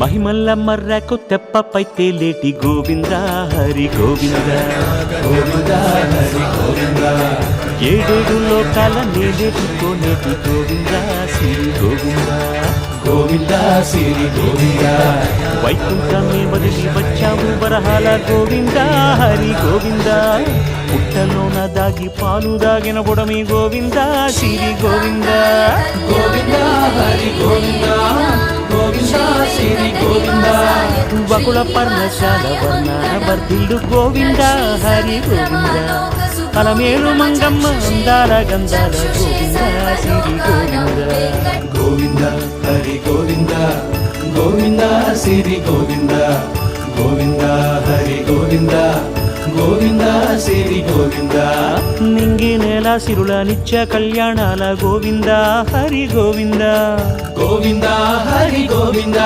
మహిమల్ల మర్రకు తెప్పపై తేలేటి గోవింద హరి గోవింద గోవింద హరి గోవింద ఏడేడు లోకాల నేలేటుకోనేటి గోవింద శ్రీ గోవింద గోవింద శ్రీ గోవింద వైకుంఠమే వదిలి వచ్చావు వరహాల గోవింద హరి గోవింద పుట్టలోన దాగి పాలు దాగిన బుడమి గోవింద శ్రీ గోవింద గోవింద హరి గోవింద గోవింద శ్రీ గోవింద వకుల పర్ణశాల వర్ణాన వర్ధిల్లు గోవింద హరి గోవింద అలమేలు మంగమ్మ అందాల గంధాల గోవింద శ్రీ గోవింద గోవింద హరి గోవింద గోవింద శ్రీ గోవింద గోవింద హరి గోవింద గోవింద శ్రీ గోవింద నింగి నేల సిరుల నిత్య కళ్యాణాల గోవింద హరి గోవింద గోవింద హరి గోవింద